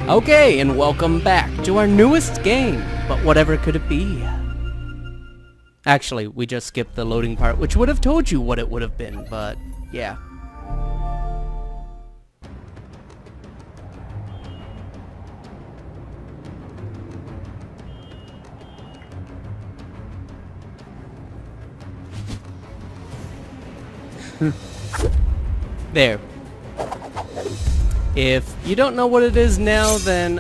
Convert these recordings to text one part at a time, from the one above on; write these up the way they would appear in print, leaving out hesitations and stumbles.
Okay, and welcome back to our newest game, but whatever could it be? Actually, we just skipped the loading part, which would have told you what it would have been, but yeah. There. If you don't know what it is now, then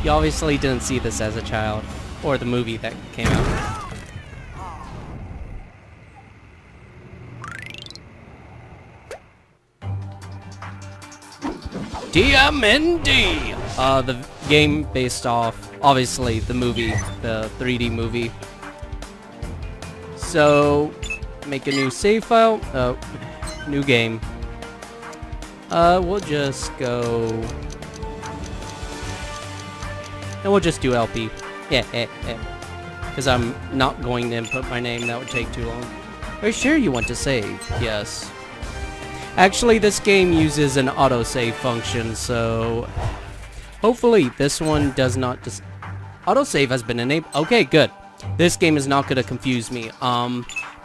you obviously didn't see this as a child, or the movie that came out. TMNT! The game based off, obviously, the movie, the 3D movie. So, make a new save file, new game. We'll just go... And we'll just do LP. Because I'm not going to input my name, that would take too long. Are you sure you want to save? Yes. Actually, this game uses an autosave function, so... Hopefully, this one does not just... Autosave has been enabled. Okay, good. This game is not going to confuse me.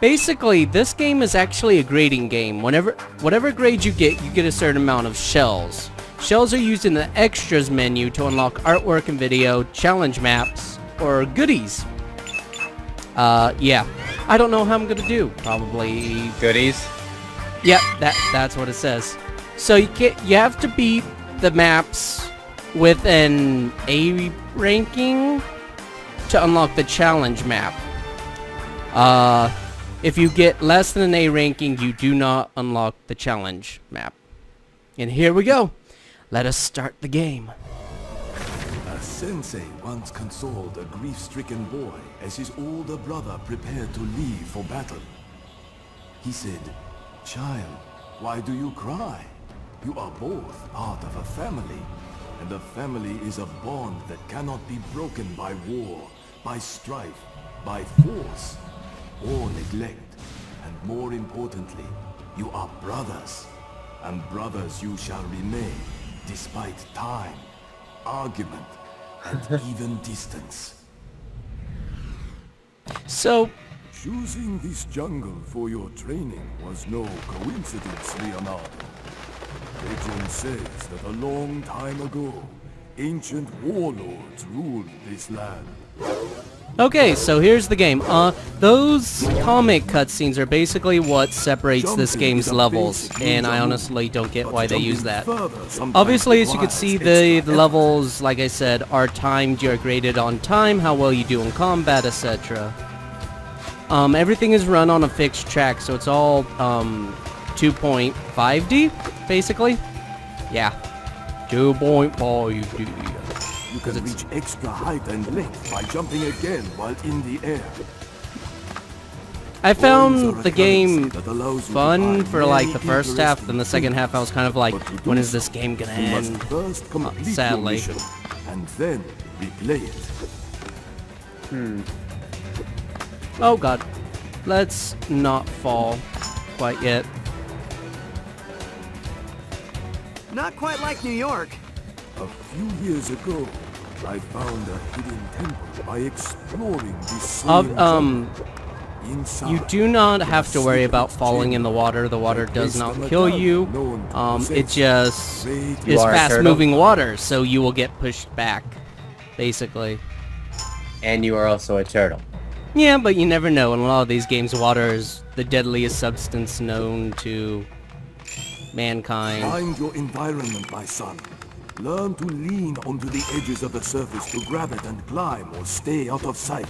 Basically, this game is actually a grading game. Whatever grade you get a certain amount of shells. Shells are used in the extras menu to unlock artwork and video, challenge maps, or goodies. Yeah. I don't know how I'm gonna do. Probably goodies. Yep, that's what it says. So you have to beat the maps with an A ranking to unlock the challenge map. If you get less than an A ranking, you do not unlock the challenge map. And here we go. Let us start the game. A sensei once consoled a grief-stricken boy as his older brother prepared to leave for battle. He said, "Child, why do you cry? You are both part of a family, and a family is a bond that cannot be broken by war, by strife, by force, or neglect. And more importantly, you are brothers, and brothers you shall remain, despite time, argument, and even distance." So, Choosing this jungle for your training was no coincidence, Leonardo. Legend says that a long time ago, ancient warlords ruled this land. okay, so here's the game. Those comic cutscenes are basically what separates this game's levels, and I honestly don't get why they use that. Obviously, as you can see, the levels, like I said, are timed. You're graded on time, how well you do in combat, etc. Everything is run on a fixed track, so it's all 2.5D, basically. Yeah, 2.5D. You can reach extra height and length by jumping again while in the air. I found the game fun for like the first half, then the second half I was kind of like, when is this game gonna end? Sadly. And then replay it. Oh god. Let's not fall quite yet. Not quite like New York. A few years ago, I found a hidden temple by exploring this same Inside, you do not have to worry about falling in the water. The water does not kill you. It just is fast-moving water, so you will get pushed back, basically. And you are also a turtle. Yeah, but you never know. In a lot of these games, water is the deadliest substance known to mankind. Find your environment, my son. Learn to lean onto the edges of the surface to grab it and climb or stay out of sight.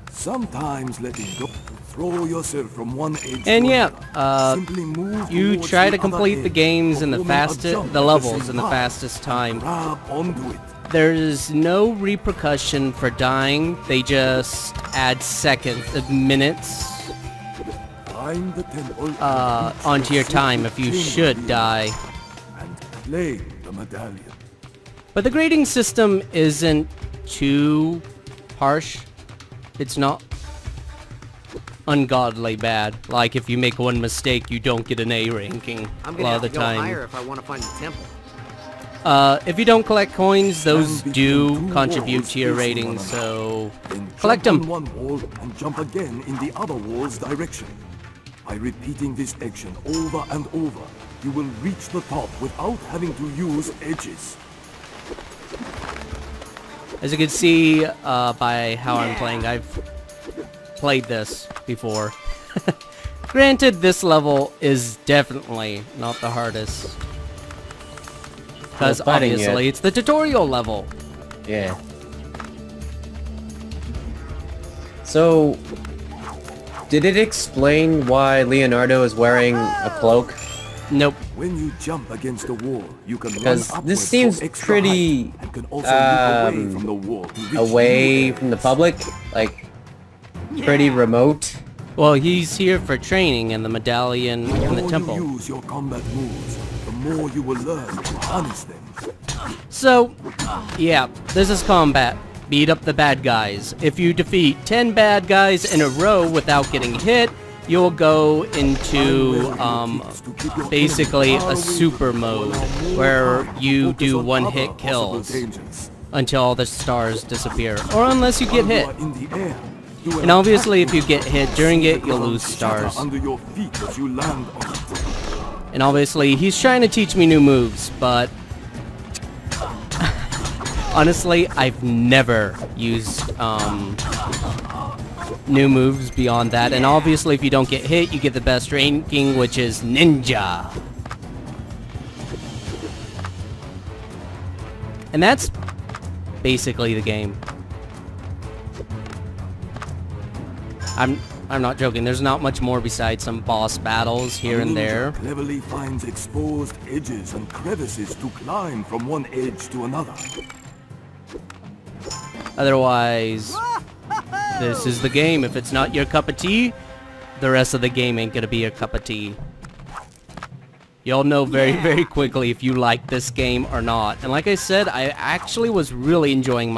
Sometimes letting go, throw yourself from one edge and to yeah, another. Simply move you towards try the to complete other the edge, games in the performing the levels in the fastest time. Grab onto it. There's no repercussion for dying. They just add minutes Find the temple onto your time if you should die. and claim the medallion. But the grading system isn't too harsh. It's not ungodly bad. Like if you make one mistake, you don't get an A ranking I'm a gonna lot have of to the go time. higher if I want to find the temple. If you don't collect coins, those Stand do between two contribute walls to your facing rating, one so Then collect jump them. on one wall and jump again in the other wall's direction. By repeating this action over and over, you will reach the top without having to use edges. As you can see by how I'm playing, I've played this before. Granted, this level is definitely not the hardest. Because Well, fighting obviously, it. it's the tutorial level. Yeah. So, did it explain why Leonardo is wearing a cloak? Nope. When you jump against a wall, you can run Because upwards this seems for extra pretty, height and can also look away from the wall to reach away new from the public, like pretty remote. Well, he's here for training in the medallion The in the more temple. you use your combat moves, the more you will learn to harness them. So, yeah, this is combat. Beat up the bad guys. If you defeat 10 bad guys in a row without getting hit, you'll go into basically a super mode where you do one-hit kills until all the stars disappear, or unless you get hit. And obviously, if you get hit during it, you'll lose stars. Under your feet as you land on it. And obviously, he's trying to teach me new moves, but honestly, I've never used new moves beyond that. And obviously, if you don't get hit, you get the best ranking, which is Ninja. And that's basically the game. I'm not joking. There's not much more besides some boss battles here and there. Cleverly finds exposed edges and crevices to climb from one edge to another. Otherwise, this is the game. If it's not your cup of tea, the rest of the game ain't gonna be your cup of tea. You'll know very, very quickly if you like this game or not. And like I said, I actually was really enjoying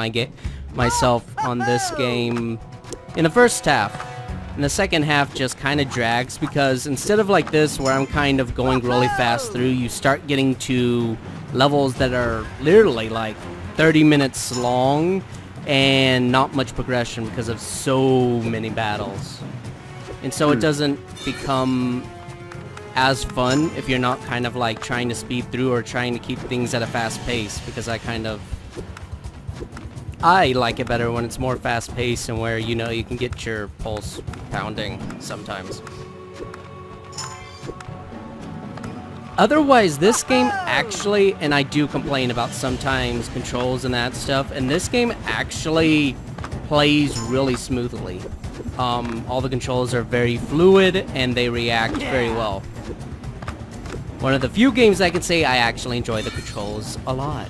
myself on this game in the first half. And the second half just kind of drags because instead of like this where I'm kind of going really fast through, you start getting to levels that are literally like 30 minutes long and not much progression because of so many battles. And so it doesn't become as fun if you're not kind of like trying to speed through or trying to keep things at a fast pace, because I like it better when it's more fast-paced and where, you know, you can get your pulse pounding sometimes. Otherwise, this game actually, and I do complain about sometimes controls and that stuff, and this game actually plays really smoothly. All the controls are very fluid and they react very well. One of the few games I can say I actually enjoy the controls a lot.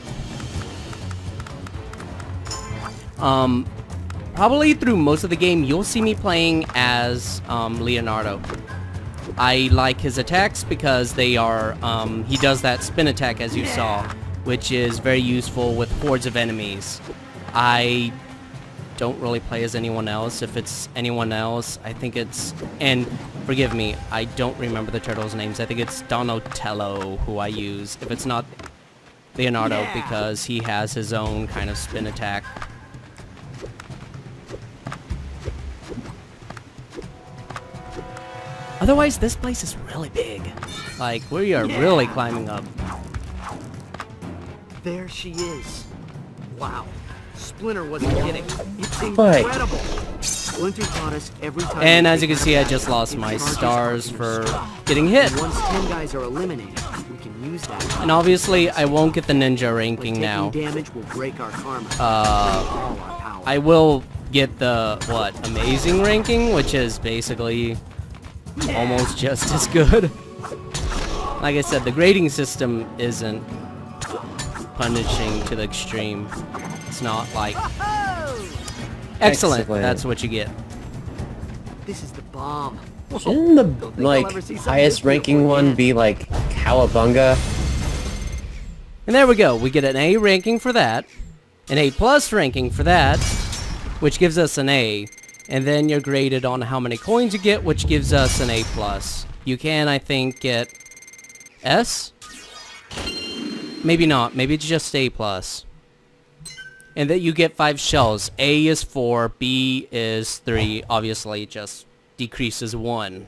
Probably through most of the game, you'll see me playing as Leonardo. I like his attacks because they are, he does that spin attack as you saw, which is very useful with hordes of enemies. I don't really play as anyone else. If it's anyone else, I think it's, and forgive me, I don't remember the turtles' names. I think it's Donatello who I use. If it's not Leonardo, because he has his own kind of spin attack. Otherwise, this place is really big. Like, we are really climbing up. There she is. Wow. Splinter wasn't kidding. It's But- incredible. Splinter taught us every time. And we as you take can see, I our just back, lost it my charges stars our for inner strength. getting hit. And once 10 guys are eliminated, we can use that. And obviously, I won't get the ninja Like ranking taking now. damage will break our karma. Break all our power. I will get the, amazing ranking, which is basically almost just as good. Like I said, the grading system isn't punishing to the extreme. It's not like... Excellent, Excellent. that's what you get. This is the bomb. Shouldn't the, think I'll like, ever see something highest this beautiful ranking one again. be, like, Cowabunga? And there we go. We get an A ranking for that, an A+ ranking for that, which gives us an A. And then you're graded on how many coins you get, which gives us an A+. You can, I think, get S? Maybe not. Maybe it's just A plus. And that you get 5 shells. A is 4, B is 3. Obviously, it just decreases 1.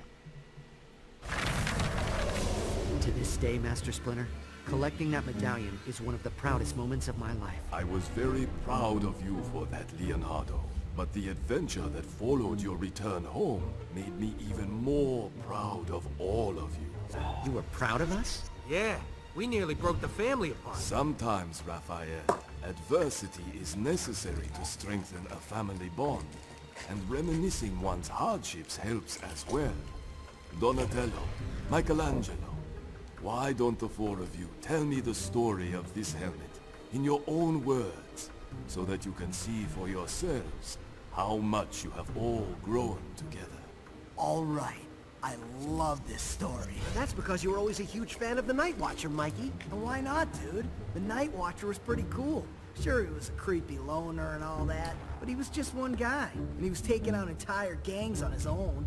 To this day, Master Splinter, collecting that medallion is one of the proudest moments of my life. I was very proud of you for that, Leonardo. But the adventure that followed your return home made me even more proud of all of you. You were proud of us? Yeah, we nearly broke the family apart. Sometimes, Raphael, adversity is necessary to strengthen a family bond, and reminiscing one's hardships helps as well. Donatello, Michelangelo, why don't the 4 of you tell me the story of this helmet in your own words, so that you can see for yourselves how much you have all grown together? All right. I love this story. That's because you were always a huge fan of the Night Watcher, Mikey. And why not, dude? The Night Watcher was pretty cool. Sure, he was a creepy loner and all that, but he was just one guy, and he was taking out entire gangs on his own.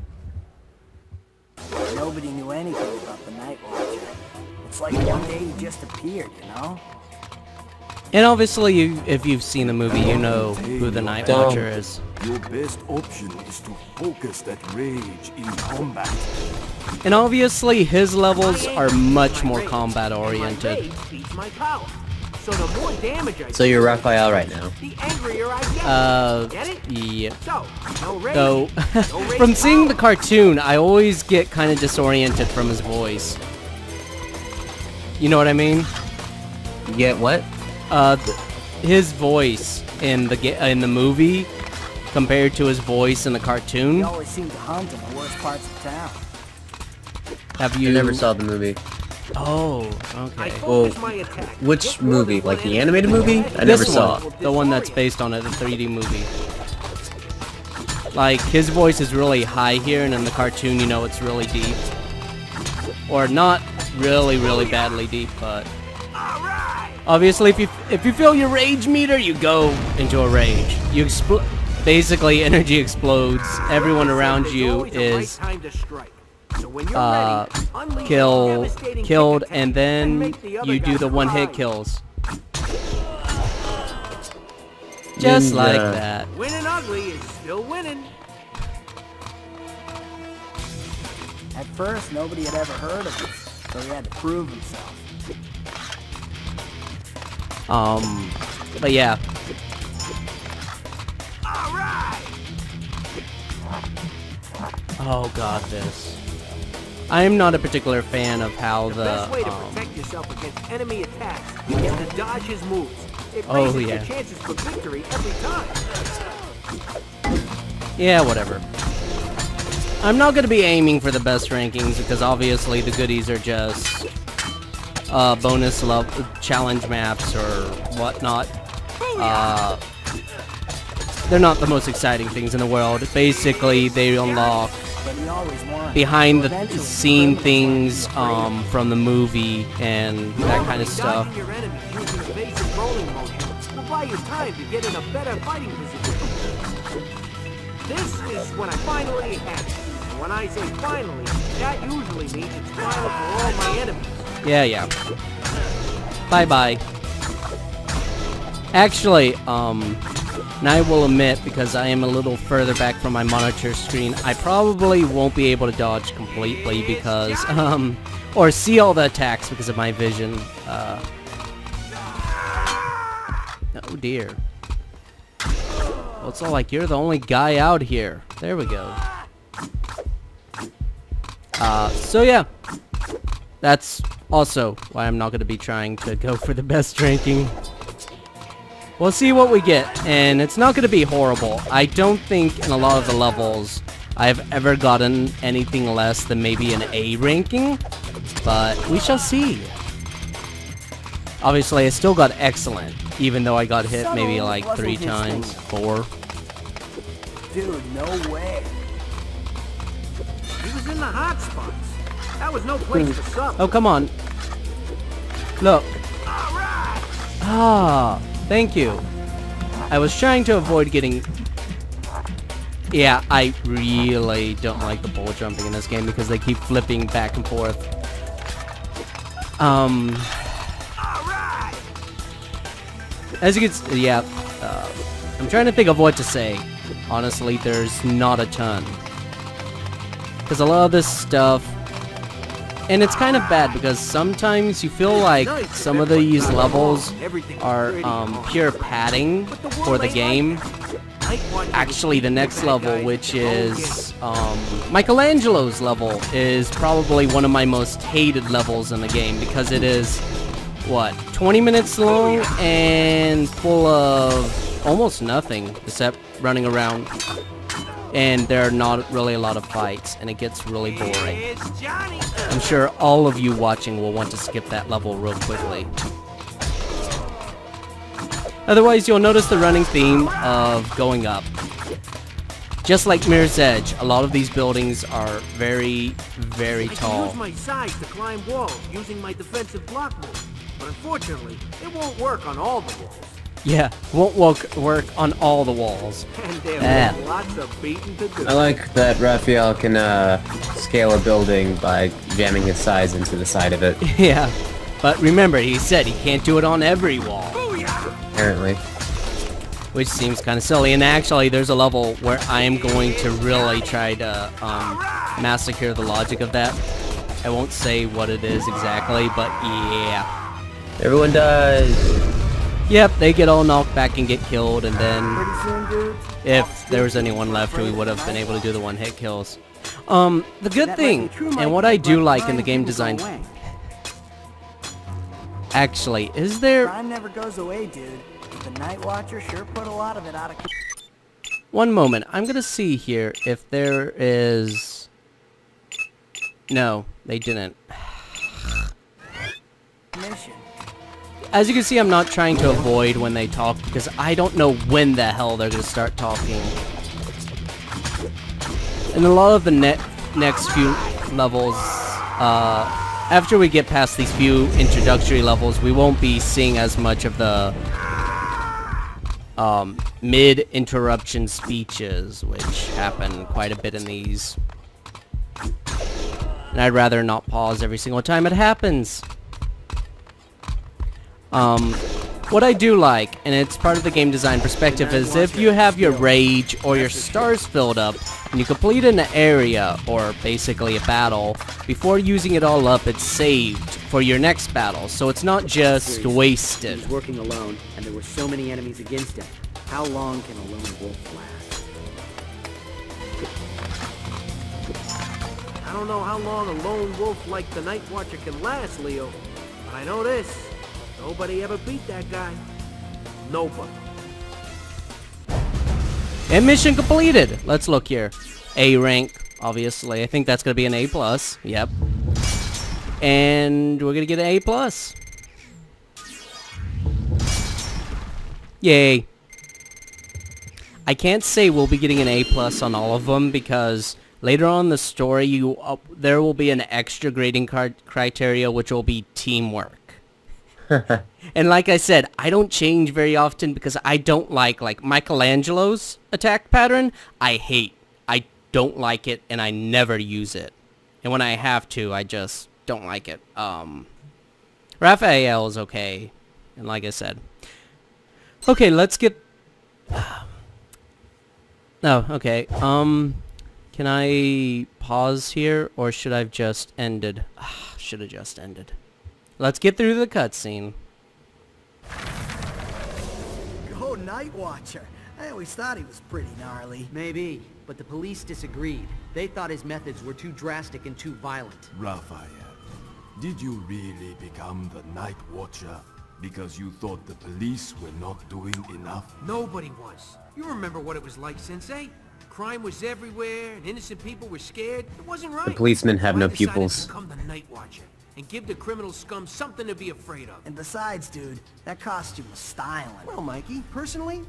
Nobody knew anything about the Night Watcher. It's like one day he just appeared, you know? And obviously, if you've seen the movie, you know who the Night Watcher is. Your best option is to focus that rage in combat. And obviously, his levels are much more combat oriented. My rage beats my power. So the more damage I So you're Raphael right now. the angrier I get. Get it? Yeah. So, no rage. Though, no rage from seeing the power. cartoon, I always get kind of disoriented from his voice. You know what I mean? You get what? His voice in the movie compared to his voice in the He cartoon. always seemed to hunt in the worst parts of town. Have you I never saw the movie. Oh, I okay. focus my attack. Which Hit more than movie? one Like the enemy. animated movie? I never This saw. one, the one that's based on it, the 3D movie. Like, his voice is really high here, and in the cartoon, you know, it's really deep. Or not really, really badly deep, but... Obviously, if you feel your rage meter, you go into a rage. You basically, energy explodes. Everyone around There's you always a right is time to strike. So when you're ready, unleash a devastating killed, kick and attack then make the other you do guy the one-hit cry. kills. Just Ninja. like that. Winning ugly is still winning. At first, nobody had ever heard of him, so he had to prove himself. But yeah. All right. Oh god, this. I am not a particular fan of how The best way to protect yourself against enemy attacks is to dodge his moves. It Oh, raises yeah. your chances for victory every time. Yeah, whatever. I'm not gonna be aiming for the best rankings because obviously the goodies are just bonus challenge maps or whatnot. They're not the most exciting things in the world. Basically, they unlock But he always won. behind the Eventually, scene Splinter things started to from the movie and that kind of stuff. Dodging your enemies using evasive rolling motion will buy you time to get in a better fighting position. This is when I finally have it. And when I say finally, that usually means it's final for all my enemies. Yeah. Bye-bye. Actually, and I will admit, because I am a little further back from my monitor screen, I probably won't be able to dodge completely because, or see all the attacks because of my vision. Oh dear. Well, it's all like you're the only guy out here. There we go. So yeah. That's also why I'm not going to be trying to go for the best ranking. We'll see what we get, and it's not going to be horrible. I don't think in a lot of the levels I've ever gotten anything less than maybe an A ranking, but we shall see. Obviously, I still got excellent, even though I got hit maybe like 3 times, 4. Dude, no way. He was in the hot spots. That was no place to suck. Oh, come on. Look. Ah, thank you. I was trying to avoid getting... Yeah, I really don't like the bull jumping in this game because they keep flipping back and forth. As you can see, yeah, I'm trying to think of what to say. Honestly, there's not a ton. Because a lot of this stuff, and it's kind of bad because sometimes you feel like some of these levels are pure padding for the game. Actually, the next level, which is Michelangelo's level, is probably one of my most hated levels in the game because it is, what, 20 minutes long and full of almost nothing except running around. And there are not really a lot of fights, and it gets really boring. I'm sure all of you watching will want to skip that level real quickly. Otherwise, you'll notice the running theme of going up. Just like Mirror's Edge, a lot of these buildings are very, very I tall. can use my size to climb walls using my defensive block move, but unfortunately, it won't work on all the walls. Yeah, won't work on all the walls. And there Ah. was lots of beating to do. I like that Raphael can scale a building by jamming his size into the side of it, Yeah, but remember, he said he can't do it on every wall, apparently. which seems kind of silly. And actually, there's a level where I am going to really try to massacre the logic of that. I won't say what it is exactly, but yeah. Everyone dies. Yep, they get all knocked back and get killed, and then Pretty soon, dude. if there was anyone left, we would have been able to do the one-hit kills. The good thing, and what I do like in the game design, actually, is there Crime never goes away, dude. The Night Watcher sure put a lot of it out of one moment. I'm gonna see here if there is. No, they didn't. commission. As you can see, I'm not trying to avoid when they talk because I don't know when the hell they're gonna start talking. And a lot of the next few levels, after we get past these few introductory levels, we won't be seeing as much of the mid-interruption speeches, which happen quite a bit in these. And I'd rather not pause every single time it happens. What I do like, and it's part of the game design perspective, is if you have your rage or your stars filled up, and you complete an area, or basically a battle, before using it all up, it's saved for your next battle, so it's not just He wasted. was working alone, and there were so many enemies against him. How long can a lone wolf last? I don't know how long a lone wolf like the Night Watcher can last, Leo, but I know this. Nobody ever beat that guy. Nobody. And mission completed! Let's look here. A rank, obviously. I think that's gonna be an A+. Yep. And we're gonna get an A+. Yay. I can't say we'll be getting an A+ on all of them because later on in the story, there will be an extra grading criteria, which will be teamwork. And like I said, I don't change very often because I don't like Michelangelo's attack pattern. I hate. I don't like it, and I never use it. And when I have to, I just don't like it. Raphael is okay, and like I said. Okay, let's get... Oh, okay. Can I pause here, or should I have just ended? Should have just ended. Let's get through the cutscene. Go Night Watcher. I always thought he was pretty gnarly. Maybe, but the police disagreed. They thought his methods were too drastic and too violent. Raphael, did you really become the Night Watcher because you thought the police were not doing enough? Nobody was. You remember what it was like, Sensei? Crime was everywhere, and innocent people were scared. It wasn't right. The policemen have So no I decided pupils. to become the Night Watcher and give the criminal scum something to be afraid of. And besides, dude, that costume was styling. Well, Mikey, personally,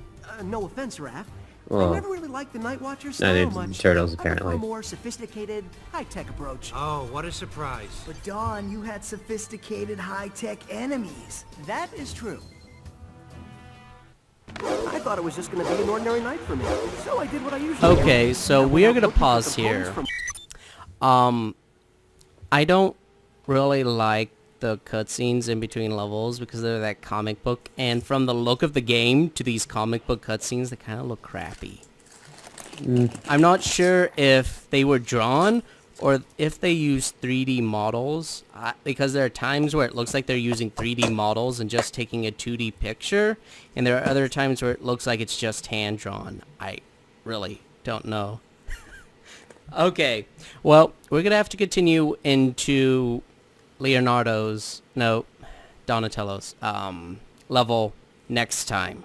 no offense, Raph, Well, I never really liked the Night Watcher I style did much. Turtles, I prefer apparently. a more sophisticated, high-tech approach. Oh, what a surprise. But Dawn, you had sophisticated high-tech enemies. That is true. I thought it was just going to be an ordinary night for me, so I did what I usually do. Okay, so we are gonna pause here. I don't really like the cutscenes in between levels because they're that comic book, and from the look of the game to these comic book cutscenes, they kind of look crappy. I'm not sure if they were drawn or if they use 3D models, because there are times where it looks like they're using 3D models and just taking a 2D picture, and there are other times where it looks like it's just hand-drawn. I really don't know. Okay, well, we're gonna have to continue into Donatello's level next time.